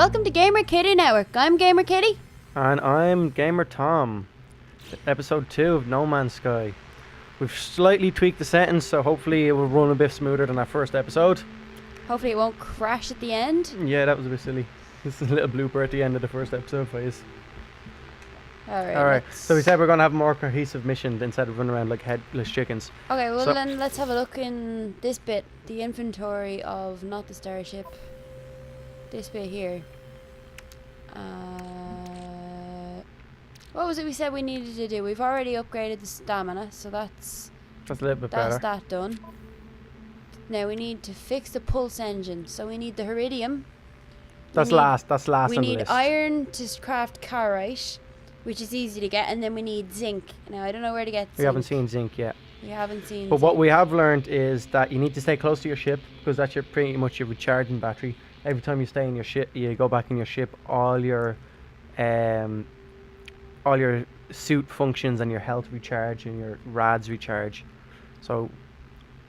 Welcome to GamerKitty Network. I'm GamerKitty. And I'm Gamer Tom. Episode 2 of No Man's Sky. We've slightly tweaked the settings, so hopefully it will run a bit smoother than our first episode. Hopefully it won't crash at the end. Yeah, that was a bit silly. This is a little blooper at the end of the first episode for you. Alright. So we said we're going to have a more cohesive mission instead of running around like headless chickens. Okay, well then let's have a look in this bit. The inventory of, not the starship. This bit here. What was it we said we needed to do? We've already upgraded the stamina, so that's a little bit better. That's that done. Now we need to fix the pulse engine. So we need the iridium. That's last we on the list. We need iron to craft carite, which is easy to get, and then we need zinc. Now I don't know where to get zinc. We haven't seen zinc yet. We haven't seen But zinc. what we have learned is that you need to stay close to your ship, because that's pretty much your recharging battery. Every time you stay in your ship, you go back in your ship, all your suit functions and your health recharge and your rads recharge. So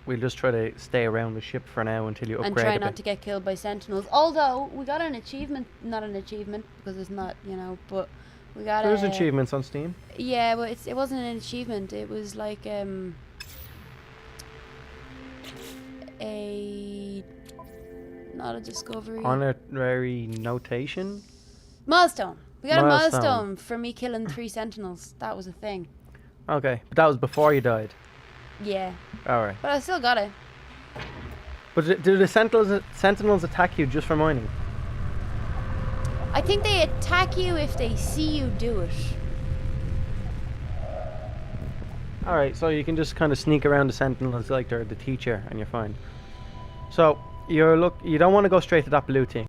we'll just try to stay around the ship for now until you upgrade. And try not to get killed by sentinels. Although we got an achievement, not an achievement because it's not, but we got. There's achievements on Steam. Yeah, but it wasn't an achievement. It was like not a discovery. Honorary notation. Milestone. We got a milestone for me killing 3 sentinels. That was a thing. Okay, but that was before you died. Yeah. Alright. But I still got it. But do the sentinels attack you just for mining? I think they attack you if they see you do it. Alright, so you can just kind of sneak around the sentinels like they're the teacher and you're fine. So, you don't want to go straight to that blue thing.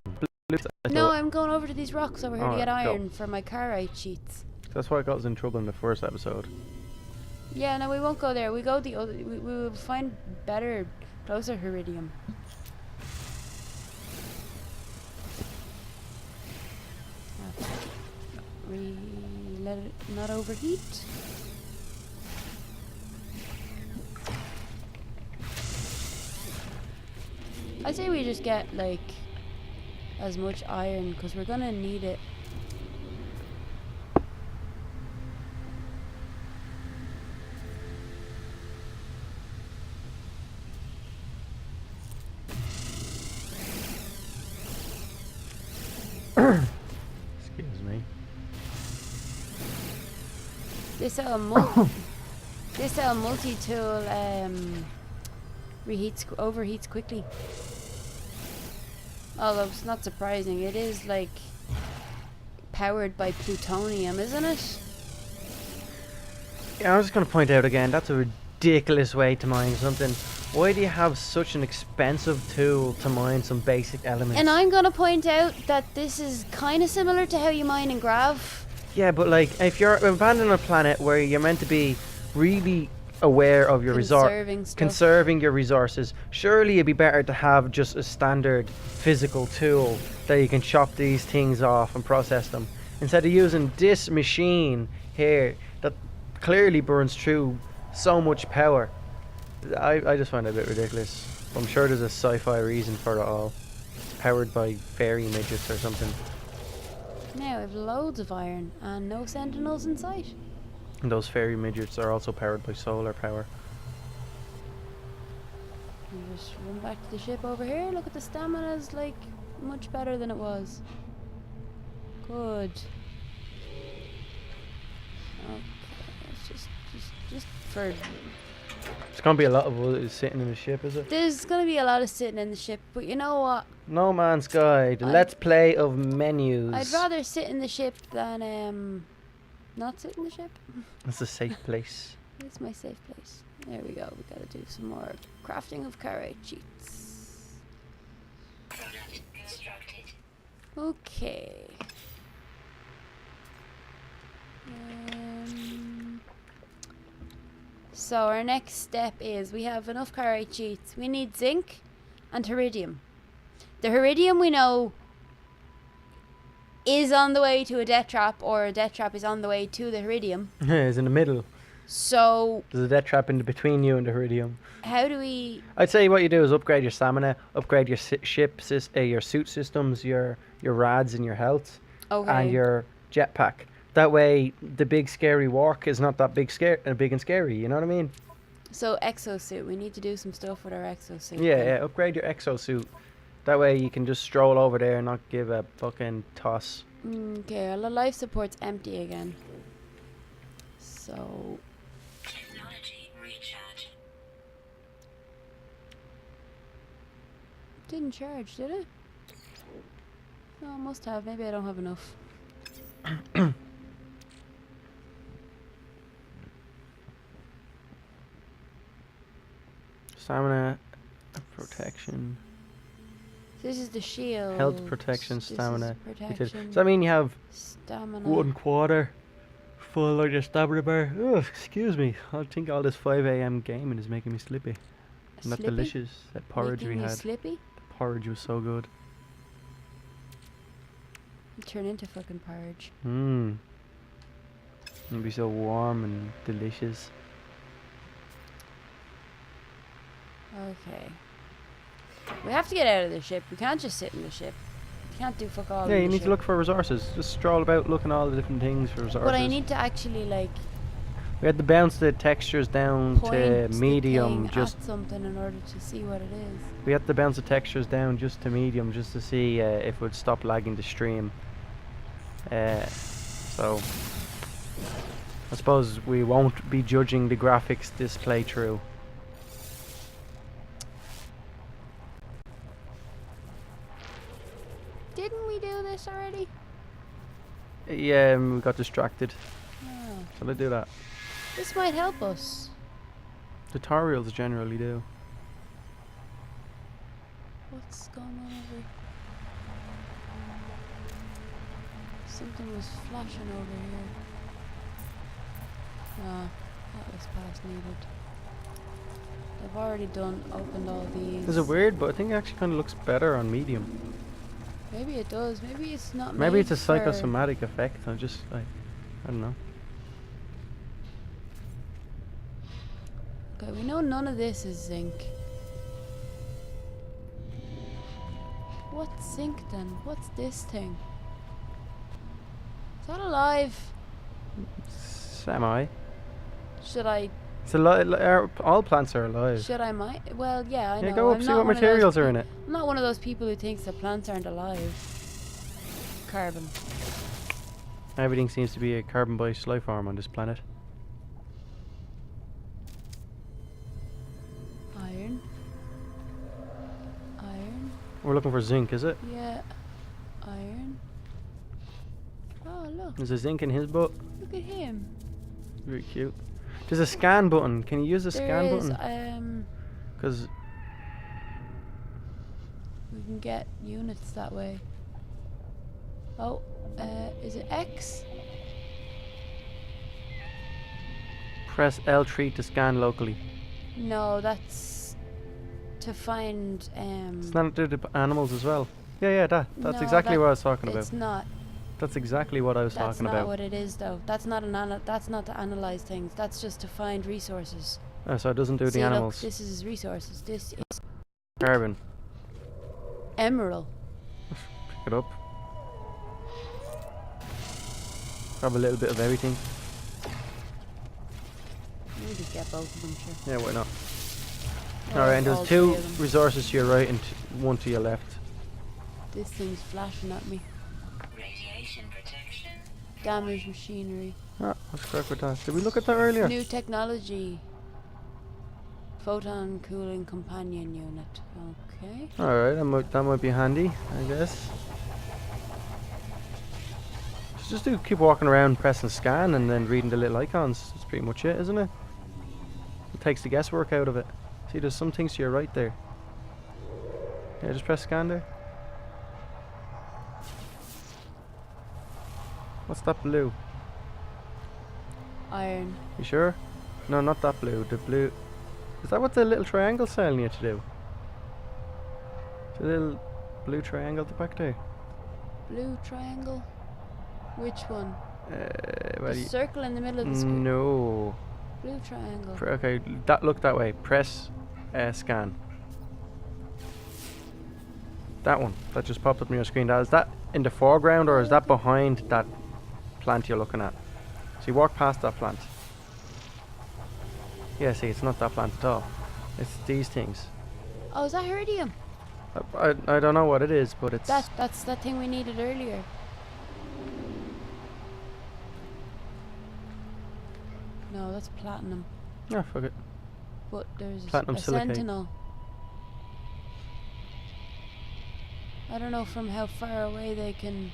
No, I'm going over to these rocks over here to get iron for my carite sheets. That's why I got us in trouble in the first episode. Yeah, no, we won't go there. We go the other. We will find better, closer iridium. Let it not overheat. I say we just get like as much iron because we're gonna need it. Excuse me. This multi-tool overheats quickly. Although it's not surprising, it is like powered by plutonium, isn't it? Yeah, I was just going to point out again, that's a ridiculous way to mine something. Why do you have such an expensive tool to mine some basic elements? And I'm going to point out that this is kind of similar to how you mine in Grav. Yeah, but like, if you're abandoning a planet where you're meant to be really aware of your conserving your resources, surely it'd be better to have just a standard physical tool that you can chop these things off and process them, instead of using this machine here that clearly burns through so much power. I just find it a bit ridiculous. I'm sure there's a sci-fi reason for it all. It's powered by fairy midgets or something. Now we have loads of iron and no sentinels in sight. And those fairy midgets are also powered by solar power. You just run back to the ship over here. Look at the stamina's like much better than it was. Good. Okay, it's just for. It's gonna be a lot of us sitting in the ship, is it? There's gonna be a lot of sitting in the ship, but you know what? No Man's Sky, the Let's Play of menus. I'd rather sit in the ship than not sit in the ship. It's a safe place. It's my safe place. There we go. We gotta do some more crafting of carite sheets. Okay. So our next step is we have enough carite sheets. We need zinc and iridium. The iridium we know is on the way to a death trap, or a death trap is on the way to the iridium. It's in the middle. So there's a death trap in between you and the Iridium. how do we? I'd say what you do is upgrade your stamina, upgrade your your suit systems, your rads and your health, and your jetpack. That way, the big scary walk is not that big and scary. You know what I mean? So exosuit. We need to do some stuff with our exosuit. Yeah, upgrade your exosuit. That way you can just stroll over there and not give a fucking toss. Okay, well, the life support's empty again. So. Technology recharge. Didn't charge, did it? Oh, must have. Maybe I don't have enough. Stamina, protection. This is the shield. Health, protection, stamina. Protection. Does that mean you have Stamina. 1/4 full of your stamina bar? Oh, excuse me. I think all this 5 a.m. gaming is making me sleepy. And that delicious. That porridge we had. Slippy? The porridge was so good. You turn into fucking porridge. Mmm. It'd be so warm and delicious. Okay. We have to get out of the ship. We can't just sit in the ship. We can't do fuck all. Yeah, in you the need ship. to look for resources. Just stroll about looking at all the different things for resources. But I need to actually like We had to bounce the textures down to point medium the thing just at something in order to see what it is. we had to bounce the textures down just to medium just to see if it would stop lagging the stream. So I suppose we won't be judging the graphics this playthrough. Didn't we do this already? Yeah, we got distracted. Oh. So let's do that. This might help us. Tutorials generally do. What's going on over here? Something was flashing over here. Ah, that was past needed. I've already opened all these. Is it weird? But I think it actually kind of looks better on medium. Maybe it does. Maybe it's not. Maybe it's a made for- psychosomatic effect. I don't know. Okay, we know none of this is zinc. What's zinc then? What's this thing? Is that alive? Semi. Should I? It's all plants are alive. Should I Well, yeah, I know. Yeah, go up, I'm see not what one of those materials are in it. I'm not one of those people who thinks that plants aren't alive. Carbon. Everything seems to be a carbon-based life form on this planet. Iron. Iron. We're looking for zinc, is it? Yeah. Iron. Oh, look. There's a zinc in his book. Look at him. Very cute. There's a scan button. Can you use the scan There is, button? Because we can get units that way. Oh, is it X? press L3 to scan locally. No, that's to find. It's not to the animals as well. Yeah, that's No, exactly what I was talking about. It's not. That's exactly what I was That's talking not about. what it is, though. That's not that's not to analyze things. That's just to find resources. Oh, so it doesn't do See, the look, animals. this is resources. This is Carbon. emerald. Pick it up. Grab a little bit of everything. We'll just get both of them, sure. Yeah, why not? Or Alright, and all there's three two of them. resources to your right and one to your left. This thing's flashing at me. Radiation protection. Damaged machinery. Ah, what's correct with that? Did we look at that earlier? New technology. Photon cooling companion unit. Okay. Alright, that might be handy, I guess. So just do keep walking around, pressing scan, and then reading the little icons. That's pretty much it, isn't it? It takes the guesswork out of it. See, there's some things to your right there. Yeah, just press scan there. What's that blue? Iron. You sure? No, not that blue. The blue. Is that what the little triangle's telling you to do? The little blue triangle at the back there. Blue triangle. Which one? Well, The circle in the middle of the screen. no. Blue triangle. Okay, look that way. Press scan. That one that just popped up on your screen. Is that in the foreground or is that behind that plant you're looking at? So you walk past that plant. Yeah, see, it's not that plant at all. It's these things. Oh, is that iridium? I don't know what it is, but it's... That's that thing we needed earlier. No, that's platinum. Oh, fuck it. But there's Platinum a silicate. sentinel. I don't know from how far away they can...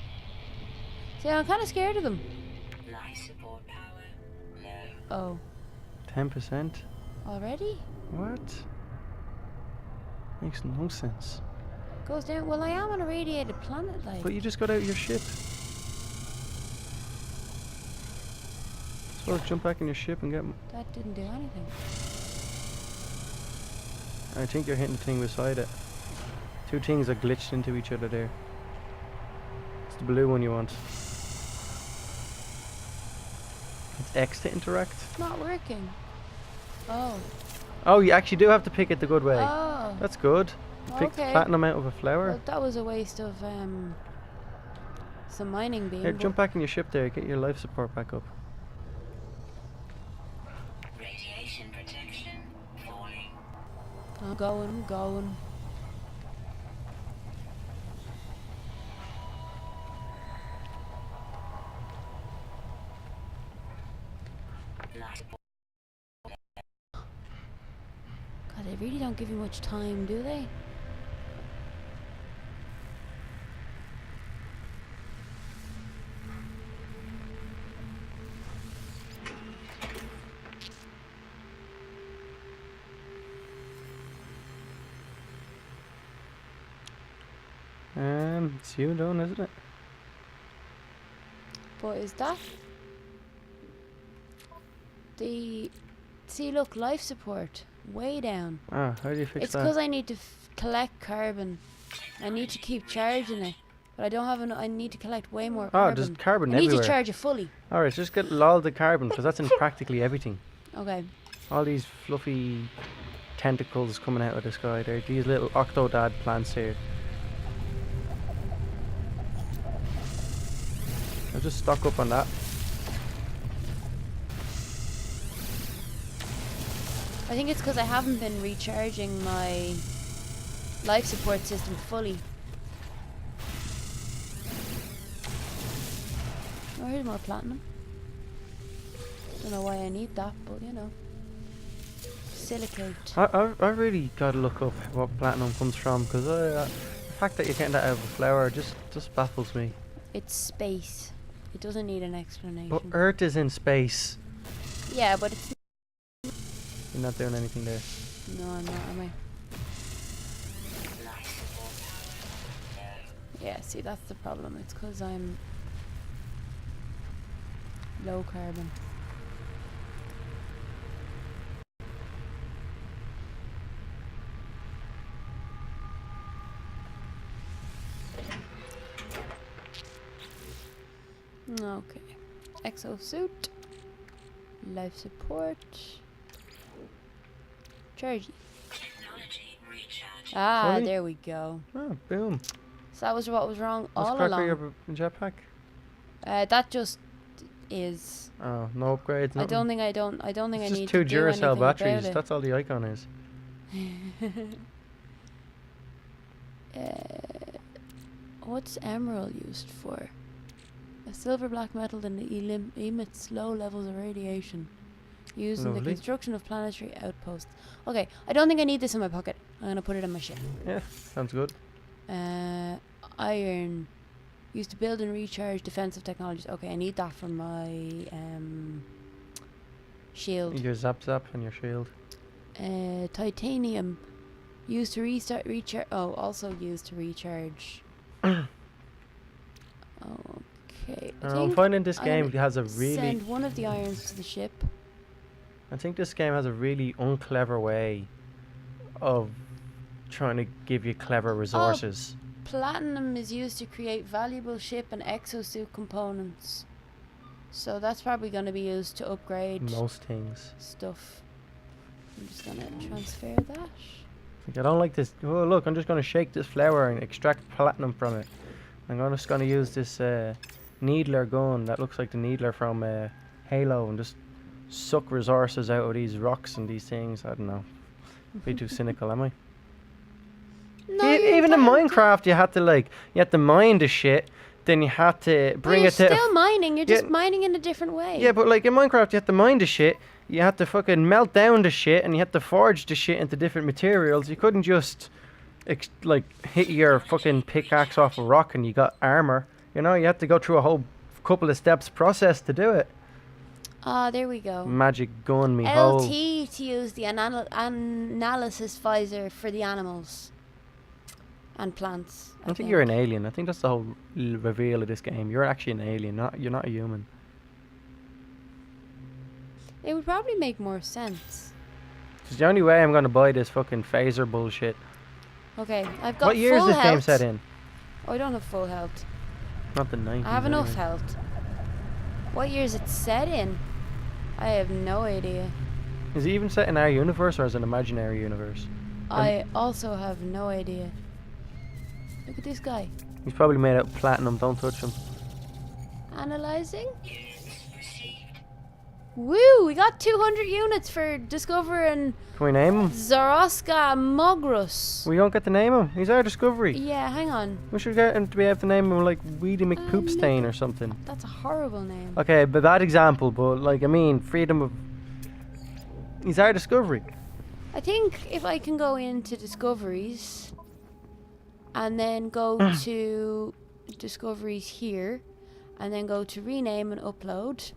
See, I'm kind of scared of them. Life support power. No. Oh. 10%? Already? What? Makes no sense. Goes down. Well, I am on a radiated planet, like. But you just got out of your ship. So jump back in your ship and get... That didn't do anything. I think you're hitting the thing beside it. Two things are glitched into each other there. It's the blue one you want. It's X to interact. It's not working. Oh. Oh, you actually do have to pick it the good way. Oh. That's good. You picked Okay. platinum out of a flower. Well, that was a waste of some mining beam. Here, but jump back in your ship there. Get your life support back up. Radiation protection. Falling. I'm going. Life support. God, they really don't give you much time, do they? It's you done, isn't it? But is that the... See, look, life support. Way down. Ah, how do you fix It's that? because I need to collect carbon. I need to keep charging it. But I don't have enough. I need to collect way more Oh, carbon. there's carbon I need everywhere. to charge it fully. Alright, just get all the carbon, because that's in practically everything. Okay. All these fluffy tentacles coming out of the sky there. These little octodad plants here. I'll just stock up on that. I think it's because I haven't been recharging my life support system fully. Oh, here's more platinum. Don't know why I need that, but you know. Silicate. I really gotta look up what platinum comes from, because the fact that you're getting that out of a flower just baffles me. It's space. It doesn't need an explanation. But Earth is in space. Yeah, but it's... You're not doing anything there. No, I'm not, am I? Life support power. No. Yeah, see, that's the problem. It's because I'm low carbon. Okay. Exosuit. Life support. Charging. Technology recharge. Ah, Sorry? there we go. Oh, boom. So that was what was wrong What's all crack with along. your jetpack? That just is. Oh, no upgrades. I don't think I It's need just two to do Duracell anything about batteries. it. That's all the icon is. What's emerald used for? A silver black metal that emits low levels of radiation. Used in the Lovely. construction of planetary outposts. Okay, I don't think I need this in my pocket. I'm gonna put it in my ship. Yeah, sounds good. Iron. Used to build and recharge defensive technologies. Okay, I need that for my shield. Your zap and your shield. Titanium. Used to recharge. Oh, also used to recharge. Okay. I'm finding this I'm game gonna has a really... send one of the irons to the ship. I think this game has a really unclever way of trying to give you clever resources. Platinum is used to create valuable ship and exosuit components. So that's probably going to be used to upgrade Most things. stuff. I'm just going to transfer that. Like, I don't like this. Oh, look, I'm just going to shake this flower and extract platinum from it. Just going to use this needler gun that looks like the needler from Halo and just suck resources out of these rocks and these things. I don't know. Be too cynical, am I? No, Even in Minecraft, you had to mine the shit. Then you had to bring it to. You're still mining. You're just mining in a different way. Yeah, but like in Minecraft, you had to mine the shit. You had to fucking melt down the shit, and you had to forge the shit into different materials. You couldn't just hit your fucking pickaxe off a rock and you got armor. You know, you had to go through a whole couple of steps process to do it. Ah, there we go. Magic gun me LT hole. to use the analysis visor for the animals and plants. I think you're an alien. I think that's the whole reveal of this game. You're actually an alien. You're not a human. It would probably make more sense. It's the only way I'm gonna buy this fucking phaser bullshit. Okay, I've got What year is full this health. game set in? Oh, I don't have full health. Not the 90s. I have enough anyway. health. What year is it set in? I have no idea. Is it even set in our universe or is it an imaginary universe? I also have no idea. Look at this guy. He's probably made out of platinum. Don't touch him. Analyzing. Units received. Woo! We got 200 units for discovering Can we name him? Zoroska Mogrus. We don't get to name him. He's our discovery. Yeah, hang on. We should get him to be able to name him like Weedy McPoopstain or something. That's a horrible name. Okay, but bad example, but like I mean, freedom of. He's our discovery. I think if I can go into discoveries and then go to discoveries here and then go to rename and upload.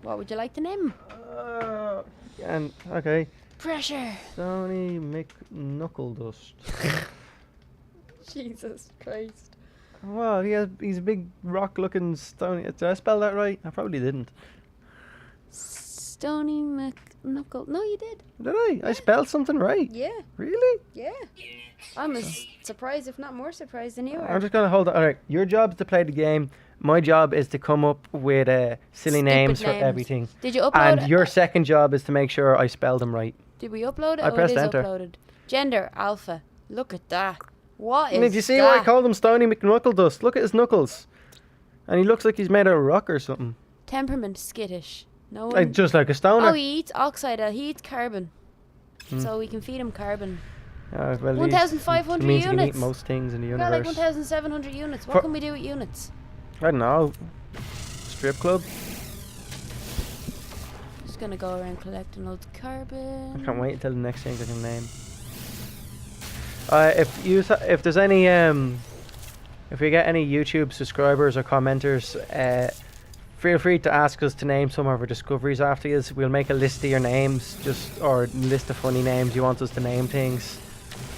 What would you like to name? And okay, Pressure. Sony McKnuckledust. Jesus Christ. Well, he's a big rock-looking stony. Did I spell that right? I probably didn't. Stony McKnuckle. No, you did. Did I? I spelled something right. Yeah. Really? Yeah. I'm as surprised, if not more surprised than you are. I'm just gonna hold on. All right, your job is to play the game. My job is to come up with silly Stupid names for names. everything. Did you upload And your second job is to make sure I spell them right. Did we upload it? I Oh, pressed it is enter. uploaded. Gender, alpha. Look at that. What is Did you see that? why I called him Stony McKnuckledust? Look at his knuckles. And he looks like he's made out of rock or something. Temperament, skittish. No one... Like, just like a stoner. Oh, he eats oxide. He eats carbon. Hmm. So we can feed him carbon. Well, 1,500 it means you can eat units. most things in the We got like universe. 1,700 units. What For- can we do with units? I don't know. Strip club? Just gonna go around collecting loads of carbon. I can't wait until the next thing I can name. If there's any if we get any YouTube subscribers or commenters, feel free to ask us to name some of our discoveries after you. We'll make a list of your names, or list of funny names you want us to name things.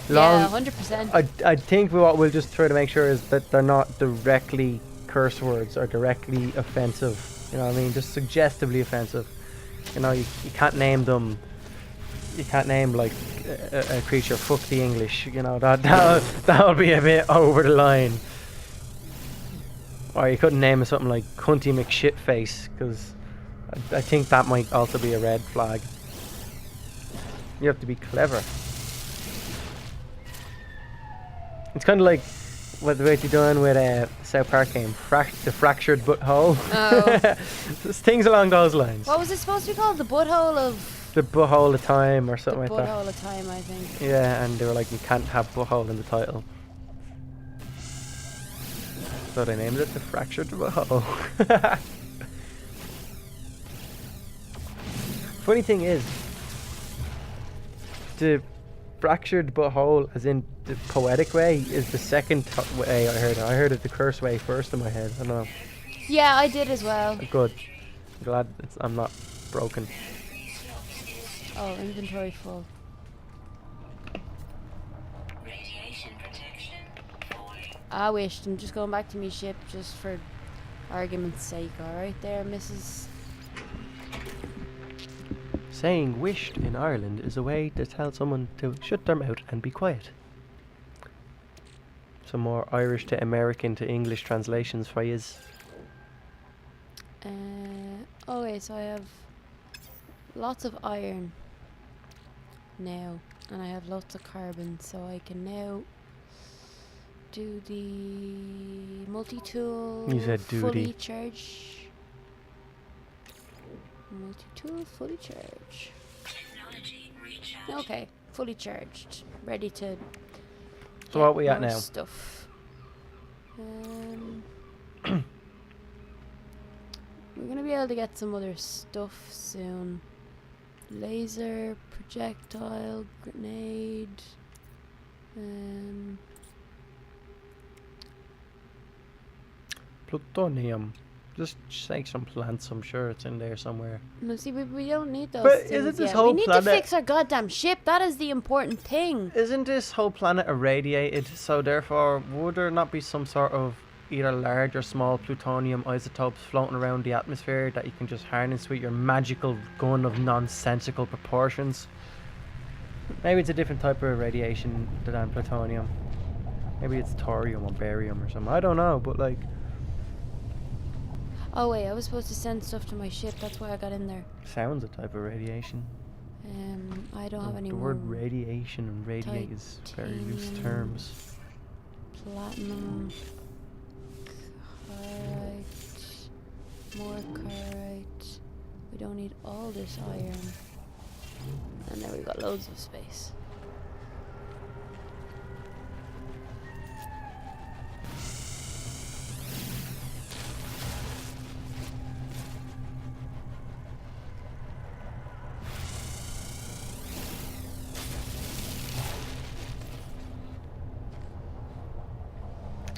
Yeah, 100%. I think what we'll just try to make sure is that they're not directly curse words or directly offensive. You know what I mean? Just suggestively offensive. You know, you can't name them. You can't name like a creature "fuck the English." You know that would be a bit over the line. Or you couldn't name it something like "Cunty McShitface" because I think that might also be a red flag. You have to be clever. It's kind of like what they're doing with a South Park game, the fractured butthole. Oh. Just things along those lines. What was it supposed to be called? The butthole of... The butthole of time or The something like that. butthole of time, I think. Yeah, and they were like, you can't have butthole in the title. So they named it the fractured butthole. Funny thing is, the fractured butthole, as in the poetic way, is the second way I heard it. I heard it the curse way first in my head. I don't know. Yeah, I did as well. Good. I'm glad I'm not broken. Oh, inventory full. Radiation protection falling. I wished. I'm just going back to me ship just for argument's sake. Alright there, Mrs. Saying wished in Ireland is a way to tell someone to shut their mouth and be quiet. Some more Irish to American to English translations for yous. Okay, so I have lots of iron now, and I have lots of carbon, so I can now do the multi-tool You said fully duty. charge. Multi-tool fully charge. Technology recharge. Okay, fully charged, ready to So get what we at more now? stuff. We're gonna be able to get some other stuff soon. Laser, projectile, grenade. Plutonium. Just take some plants. I'm sure it's in there somewhere. No, see, we don't need those But things isn't this yet. whole We need planet- to fix our goddamn ship. That is the important thing. Isn't this whole planet irradiated? So therefore, would there not be some sort of either large or small plutonium isotopes floating around the atmosphere that you can just harness with your magical gun of nonsensical proportions? Maybe it's a different type of radiation than plutonium. Maybe it's thorium or barium or something. I don't know, but like, Oh wait, I was supposed to send stuff to my ship. That's why I got in there. sounds a type of radiation. I don't have any The more. word radiation and radiate is very loose Titanium. terms. Platinum, carite, more carite. We don't need all this iron. And there we got loads of space.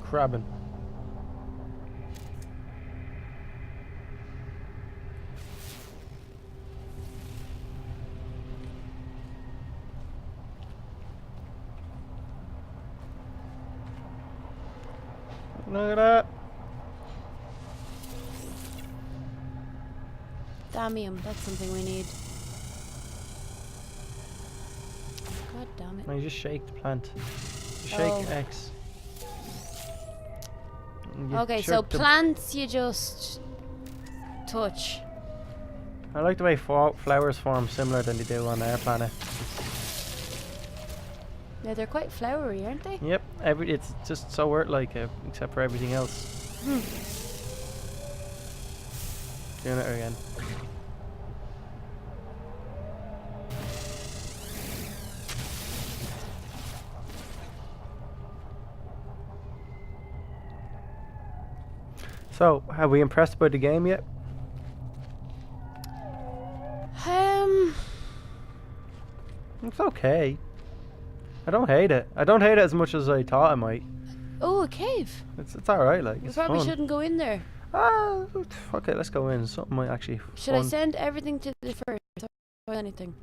Crabbing. Look at that. Damium, that's something we need. God damn it. No, you just shake the plant. You shake Oh. X. And you Okay, so jerk the- plants you just touch. I like the way flowers form similar than they do on our planet. Yeah, they're quite flowery, aren't they? Yep, it's just so Earth-like, except for everything else. Doing it again. So, have we impressed by the game yet? It's okay. I don't hate it. I don't hate it as much as I thought I might. Oh, a cave. It's alright, like, We it's probably fun. shouldn't go in there. Ah, okay, let's go in. Something might actually Should I fun. send everything to the first? Or anything?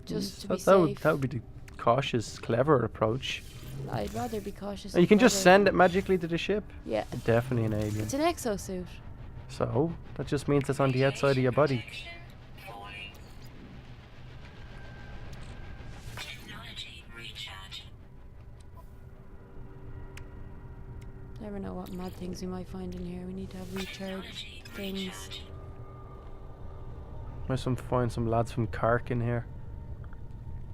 Just to be that would, safe. that would be the cautious, clever approach. I'd rather be cautious. You and can just clever. send it magically to the ship. Yeah. Definitely an alien. It's an exosuit. So, that just means it's on the outside of your body. Protection falling. Technology recharge. Never know what mad things we might find in here. We need to have recharge Technology things. recharge. There's find some lads from Kark in here.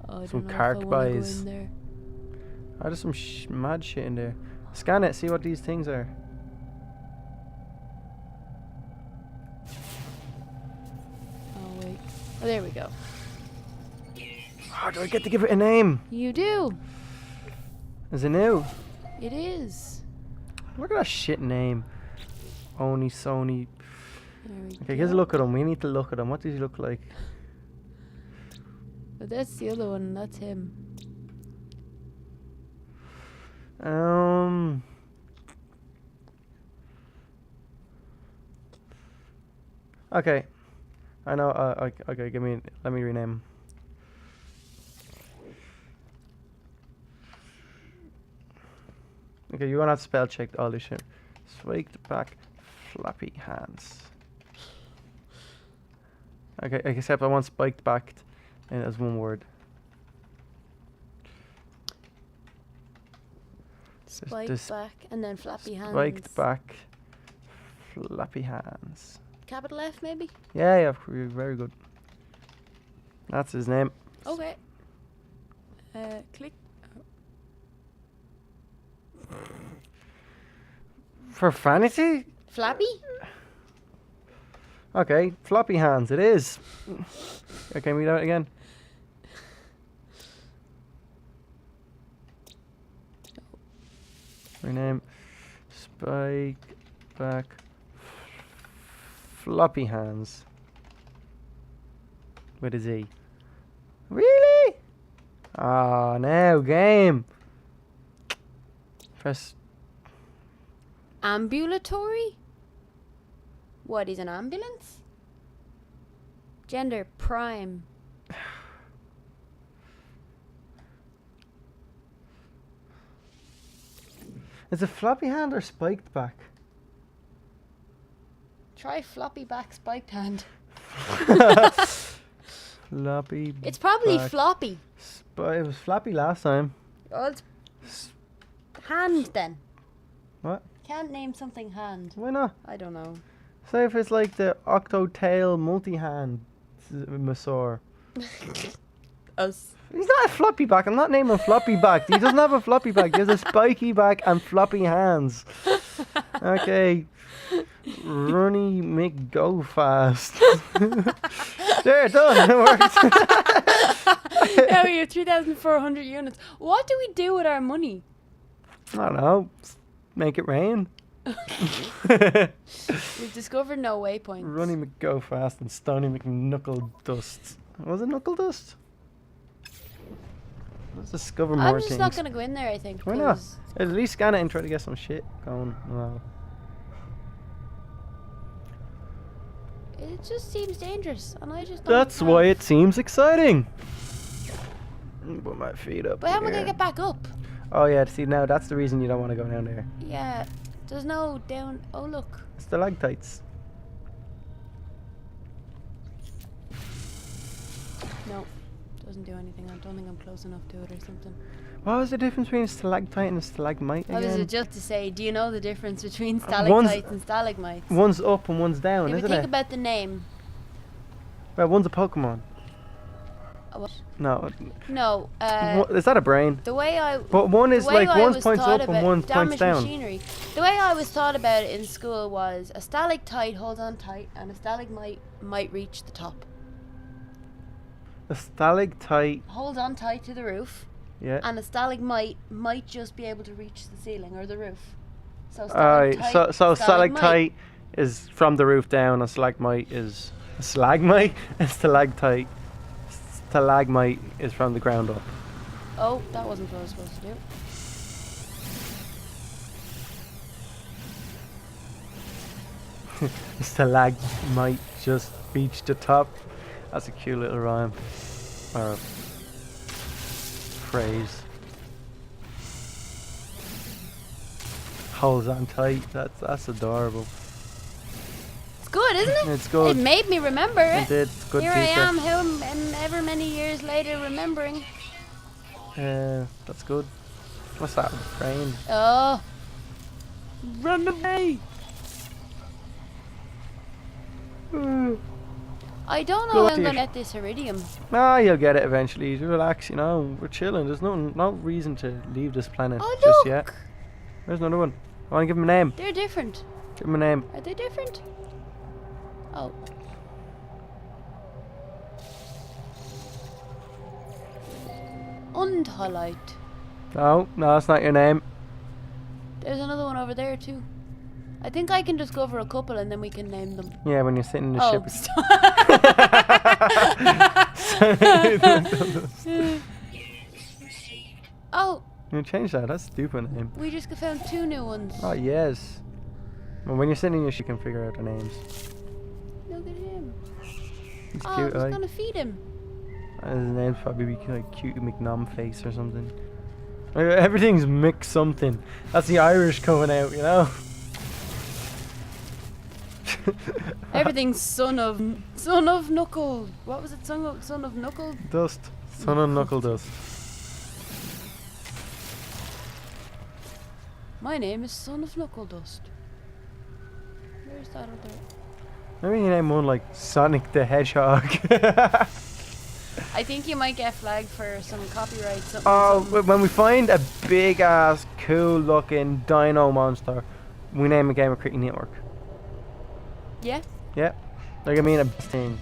Oh, I Some don't know Kark if I want to go buys. in there. Oh, there's some mad shit in there. Scan it, see what these things are. Oh wait. Oh, there we go. Oh, do I get to give it a name? You do. Is it new? It is. Look at that shit name. Oni Sony. There we Okay, go. here's a look at him. We need to look at him. What does he look like? But that's the other one. That's him. Okay. I know. Okay, let me rename him. Okay, you're gonna have to spell check all this shit. Swaked back, flappy hands. Okay, except I want spiked back as one word. Spiked this back and then flappy hands. Spiked back, Floppy hands. Capital F, maybe? Yeah, yeah, you're very good. That's his name. Okay. Click. For fantasy? Flappy? Okay, floppy hands, it is. Okay, read out again. Rename. Spike back. Floppy hands. With a Z. Really? Ah, now game. Press. Ambulatory? What is an ambulance? Gender prime. Is it floppy hand or spiked back? Try floppy back spiked hand. Floppy. It's probably back. floppy. It was floppy last time. Oh, it's hand then. What? Can't name something hand. Why not? I don't know. Say if it's like the octo-tail multi-hand Masaur. Us. He's not a floppy back. I'm not naming floppy back. He doesn't have a floppy back. He has a spiky back and floppy hands. Okay. Runny McGo fast. There, done. It worked. Now we have 3,400 units. What do we do with our money? I don't know. Make it rain. We've discovered no waypoints. Runny McGo fast and Stony McKnuckle dust. Was it knuckle dust? Let's discover more I'm things. just not going to go in there, I think. Why not? 'cause At least scan it and try to get some shit going. Wow. It just seems dangerous, and I just don't That's have- why it seems exciting. Put my feet up. But how am I here. going to get back up? Oh yeah, see now that's the reason you don't want to go down there. Yeah, there's no down. Oh, look. Stalactites. No, doesn't do anything. I don't think I'm close enough to it or something. What was the difference between a stalactite and a stalagmite I was again? just to say, do you know the difference between One's- stalactites and stalagmites? One's up and one's down, If you isn't think it? about the name. Well, one's a Pokemon. What? No, No, is that a brain? the way I... But one is the way like I one's was points taught up and about one's points damaged down. machinery. The way I was taught about it in school was a stalactite holds on tight and a stalagmite might reach the top. A stalactite, Holds on tight to the roof, yeah. and a stalagmite might just be able to reach the ceiling or the roof. So Alright, stalactite, so stalactite is from the roof down, and stalagmite is a stalagmite, and stalagmite is from the ground up. Oh, that wasn't what I was supposed to do. Stalagmite just reached the top. That's a cute little rhyme. Or phrase. Holds on tight. That's adorable. It's good, isn't it? It's good. It made me remember it. It did. It's good Here teacher. I am, ever many years later, remembering. That's good. What's that? Brain. Oh. Run away! I don't know Go how to I'm your going to get this iridium. You'll get it eventually. You relax, you know. We're chilling. There's no reason to leave this planet Oh, just look! yet. There's another one. I want to give him a name. They're different. Give him a name. Are they different? Oh. Undhalite. No, that's not your name. There's another one over there too. I think I can discover a couple and then we can name them. Yeah, when you're sitting in the Oh, ship. Oh, You change that. That's a stupid name. we just found 2 new ones. Oh yes. Well, when you're sitting in your ship, you can figure out the names. Look at him. He's Oh, I cute, was right? gonna feed him. His name's probably be like Cute McNum Face or something. Everything's Mick something. That's the Irish coming out, you know. Everything's son of Knuckle. What was it? Son of Knuckle. Dust. Son of Knuckle Dust. My name is Son of Knuckle Dust. Where's Sure, that'll do. Maybe you name one like Sonic the Hedgehog. I think you might get flagged for some copyright. Something, Oh, something. when we find a big ass, cool looking dino monster, we name a GamerKitty network. Yeah. Yeah. Like I mean a thing.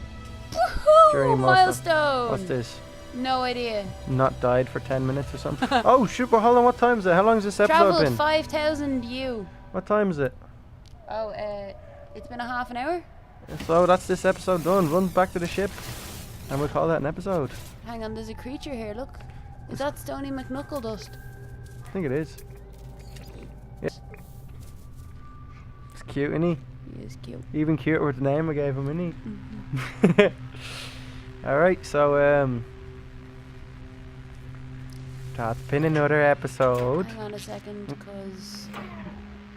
Journey Woohoo! monster. Milestone. What's this? No idea. Not died for 10 minutes or something. Oh shit! But hold on. What time is it? How long has this episode Traveled been? 5,000 U. What time is it? Oh, it's been a half an hour. So that's this episode done. Run back to the ship, and we'll call that an episode. Hang on, there's a creature here. Look, is that Stony McKnuckle Dust? I think it is. Yeah. It's cute, isn't he? He is cute. Even cuter with the name I gave him, isn't he? Alright, so that's been another episode. Hang on a second, because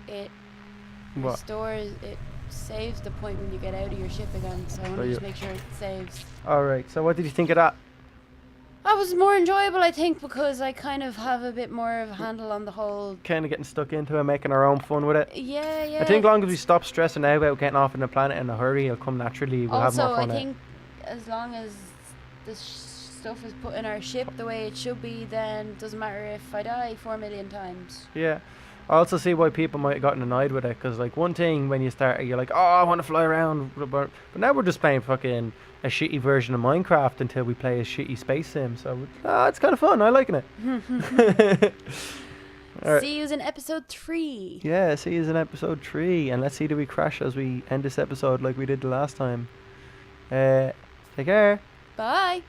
it What? restores, it saves the point when you get out of your ship again. So I want So to you- just make sure it saves. Alright, so what did you think of that? That was more enjoyable, I think, because I kind of have a bit more of a handle on the whole. Kind of getting stuck into it, making our own fun with it. Yeah, yeah. I think as long as we stop stressing out about getting off in the planet in a hurry, it'll come naturally. We'll have Also, more I fun. think as long as the stuff is put in our ship the way it should be, then it doesn't matter if I die 4 million times. Yeah. I also see why people might have gotten annoyed with it, because like one thing when you start, you're like, oh, I want to fly around, but now we're just playing fucking a shitty version of Minecraft until we play a shitty space sim. So it's kind of fun. I'm liking it. Alright. See you in episode 3. Yeah, see you in episode 3, and let's see do we crash as we end this episode like we did the last time. Take care. Bye.